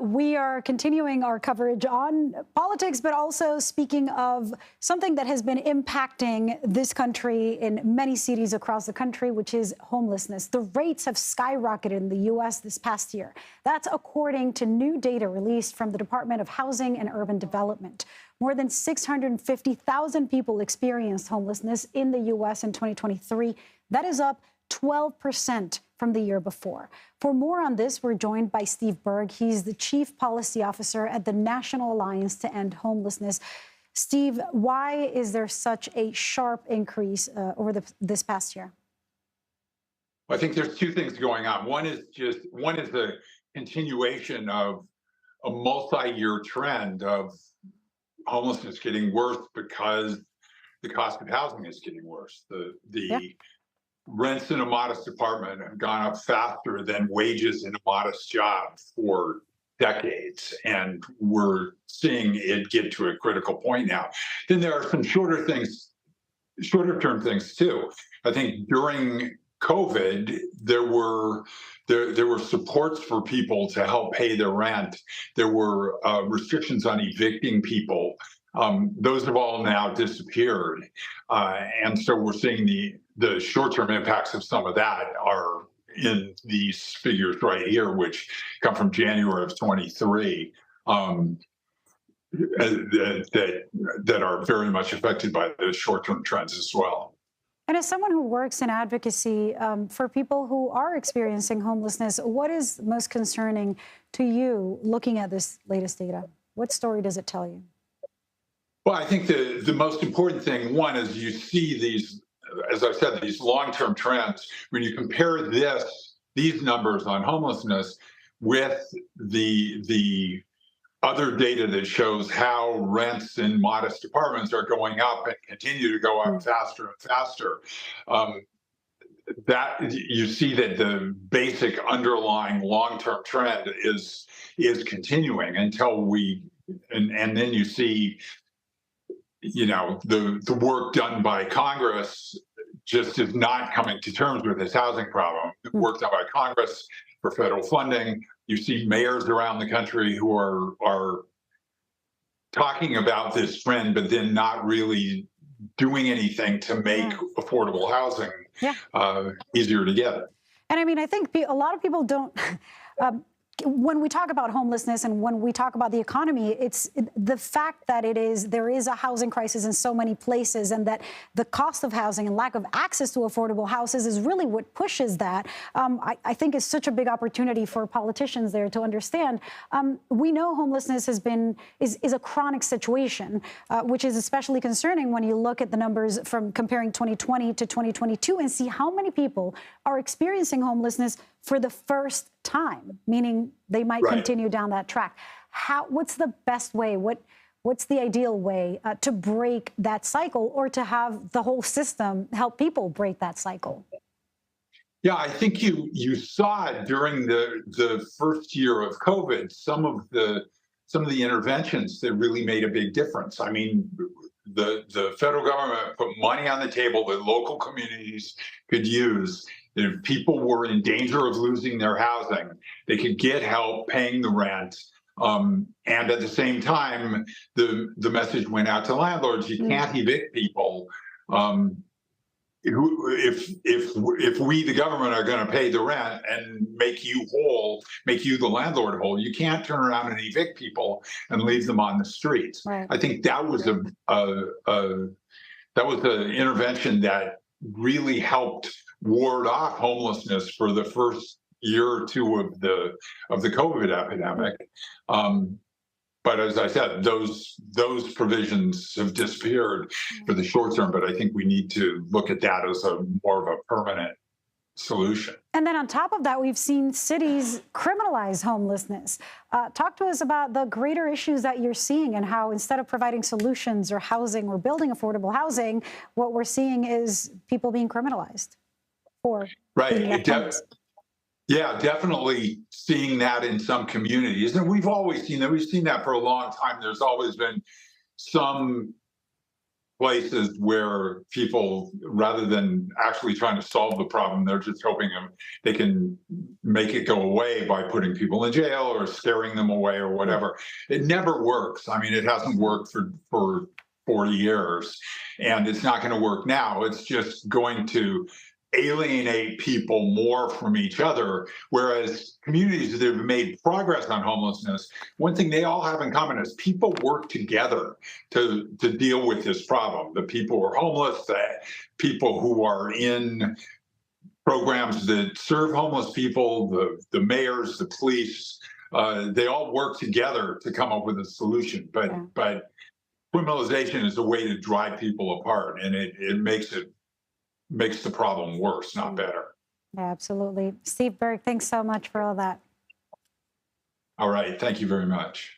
We are continuing our coverage on politics, but also speaking of something that has been impacting this country in many cities across the country, which is homelessness. The rates have skyrocketed in the U.S. this past year. That's according to new data released from the Department of Housing and Urban Development. More than 650,000 people experienced homelessness in the U.S. in 2023. That is up 12% from the year before. For more on this, we're joined by Steve Berg. He's the Chief Policy Officer at the National Alliance to End Homelessness. Steve, why is there such a sharp increase over this past year? I think there's two things going on. One is the continuation of a multi-year trend of homelessness getting worse because the cost of housing is getting worse. The rents in a modest apartment have gone up faster than wages in a modest job for decades, and we're seeing it get to a critical point now. Then there are some shorter term things too. I think during COVID, there were supports for people to help pay their rent. There were restrictions on evicting people. Those have all now disappeared, and so we're seeing the short-term impacts of some of that are in these figures right here, which come from January of 23, that are very much affected by the short-term trends as well. And as someone who works in advocacy for people who are experiencing homelessness, what is most concerning to you looking at this latest data? What story does it tell you? Well, I think the most important thing, one, is you see these, as I said, these long-term trends. When you compare these numbers on homelessness with the other data that shows how rents in modest apartments are going up and continue to go up faster and faster, that you see that the basic underlying long-term trend is continuing until and then you see, the work done by Congress just is not coming to terms with this housing problem. The work done by Congress for federal funding. You see mayors around the country who are talking about this trend, but then not really doing anything to make affordable housing easier to get. And I mean, I think a lot of people don't. When we talk about homelessness and when we talk about the economy, it's the fact that there is a housing crisis in so many places, and that the cost of housing and lack of access to affordable houses is really what pushes that. I think is such a big opportunity for politicians there to understand. We know homelessness is a chronic situation, which is especially concerning when you look at the numbers from comparing 2020 to 2022 and see how many people are experiencing homelessness for the first time, meaning they might continue down that track. What's the best way? What's the ideal way to break that cycle, or to have the whole system help people break that cycle? Yeah, I think you saw it during the first year of COVID. Some of the interventions that really made a big difference. I mean, the federal government put money on the table that local communities could use. If people were in danger of losing their housing, they could get help paying the rent. And at the same time, the message went out to landlords: you can't evict people. If we, the government, are going to pay the rent and make you whole, make you the landlord whole, you can't turn around and evict people and leave them on the streets. Right. I think that was an intervention that really helped ward off homelessness for the first year or two of the COVID epidemic. But as I said, those provisions have disappeared for the short term. But I think we need to look at that as more of a permanent solution. And then on top of that, we've seen cities criminalize homelessness. Talk to us about the greater issues that you're seeing, and how instead of providing solutions or housing or building affordable housing, what we're seeing is people being criminalized for Yeah, definitely seeing that in some communities. And we've always seen that. We've seen that for a long time. There's always been some places where people, rather than actually trying to solve the problem, they're just hoping they can make it go away by putting people in jail or scaring them away or whatever. It never works. I mean, it hasn't worked for 40 years, and it's not going to work now. It's just going to alienate people more from each other. Whereas communities that have made progress on homelessness, one thing they all have in common is people work together to deal with this problem. The people who are homeless, the people who are in programs that serve homeless people, the mayors, the police, they all work together to come up with a solution. But criminalization is a way to drive people apart, and it makes the problem worse, not better. Yeah, absolutely. Steve Berg, thanks so much for all that. All right. Thank you very much.